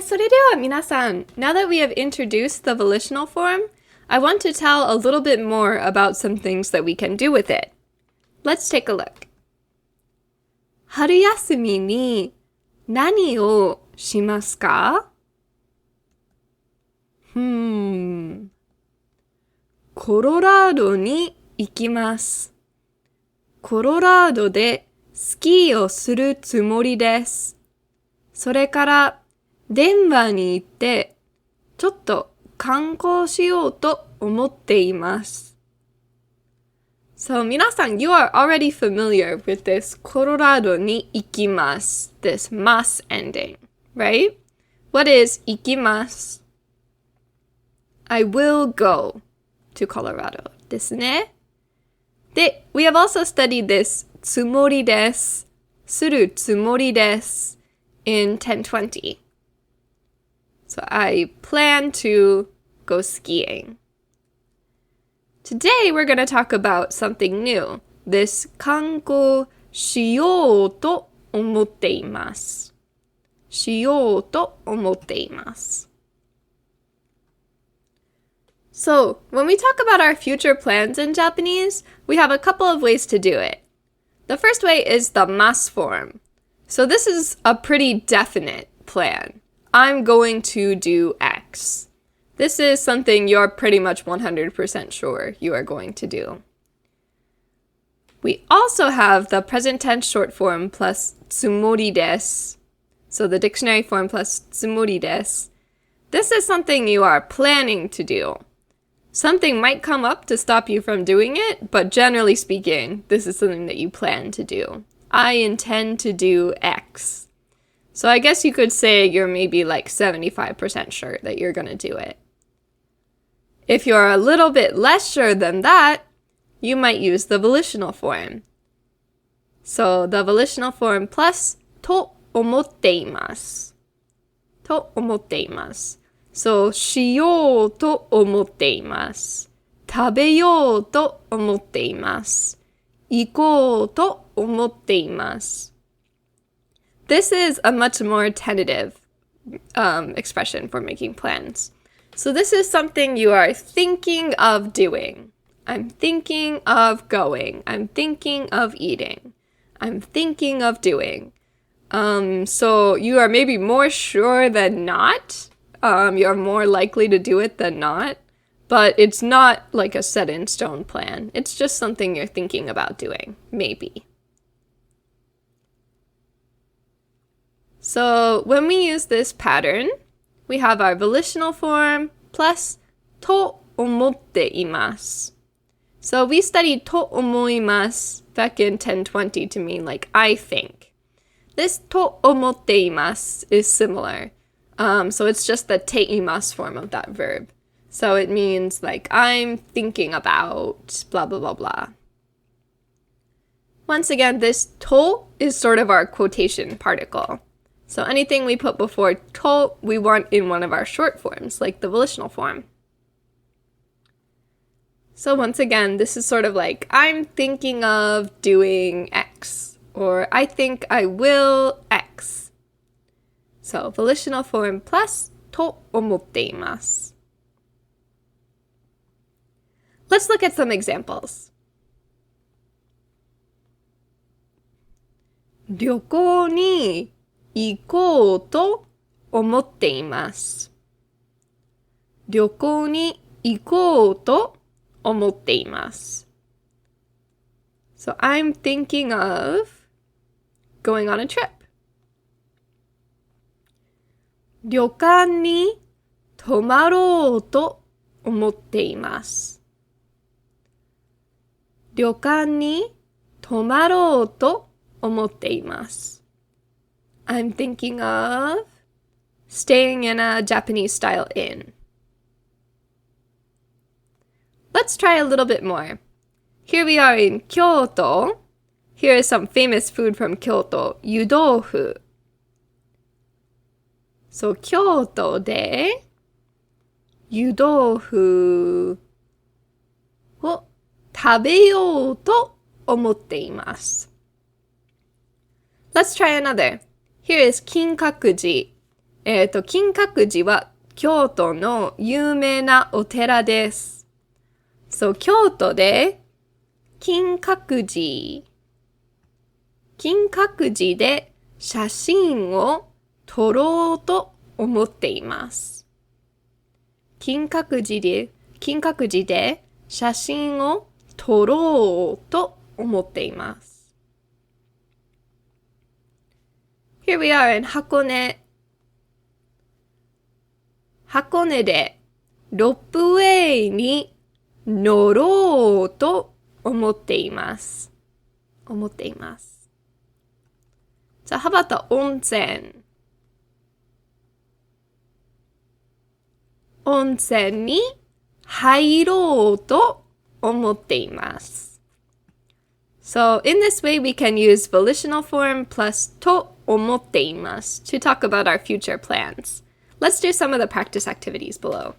い、それでは皆さん、now that we have introduced the volitional form, I want to tell a little bit more about some things that we can do with it. Let's take a look. 春休みに何をしますか？コロラドに行きます。コロラドでスキーをするつもりです。それからデンバーに行ってちょっと観光しようと思っています。So 皆さん you are already familiar with this コロラドに行きます this mas ending, right? What is 行きます? I will go to Colorado ですね。で、we have also studied this つもりです。するつもりです。in 1020. So I plan to go skiing. Today we're going to talk about something new. This 観光しようと思っています。しようと思っています。So, when we talk about our future plans in Japanese, we have a couple of ways to do it. The first way is the mas form. So this is a pretty definite plan. I'm going to do X. This is something you're pretty much 100% sure you are going to do. We also have the present tense short form plus tsumori desu. So the dictionary form plus tsumori desu. This is something you are planning to do. Something might come up to stop you from doing it, but generally speaking, this is something that you plan to do. I intend to do X. So I guess you could say you're maybe like 75% sure that you're going to do it. If you're a little bit less sure than that, you might use the volitional form. So the volitional form plus と思っています。と思っています。So しようと思っています。食べようと思っています。行こうと思っています。This is a much more tentative expression for making plans. So this is something you are thinking of doing. I'm thinking of going. I'm thinking of eating. I'm thinking of doing. So you are maybe more sure than not. You're more likely to do it than not. But it's not like a set in stone plan. It's just something you're thinking about doing. Maybe. So when we use this pattern, we have our volitional form plus と思っています。So we studied と思います back in 1020 to mean like I think. This と思っています is similar. So it's just the ています form of that verb. So it means like I'm thinking about blah blah blah blah. Once again, this と is sort of our quotation particle. So anything we put before と we want in one of our short forms, like the volitional form. So once again, this is sort of like, I'm thinking of doing X, or I think I will X. So volitional form plus と思っています。Let's look at some examples. 旅行に行こうと思っています。旅行に行こうと思っています。So I'm thinking of going on a trip. 旅館に泊まろうと思っています。旅館に泊まろうと思っています。I'm thinking of staying in a Japanese-style inn. Let's try a little bit more. Here we are in Kyoto. Here is some famous food from Kyoto, 湯豆腐. So 京都で湯豆腐を食べようと思っています。Let's try another. Here is 金閣寺金閣寺は京都の有名なお寺です。そう、京都で金閣寺で写真を撮ろうと思っています。金閣寺で写真を撮ろうと思っています。Here we are in 箱根。箱根でロープウェイに乗ろうと思っています。So how about the 温泉？温泉に入ろうと思っています。So in this way we can use volitional form plus と思っています to talk about our future plans. Let's do some of the practice activities below.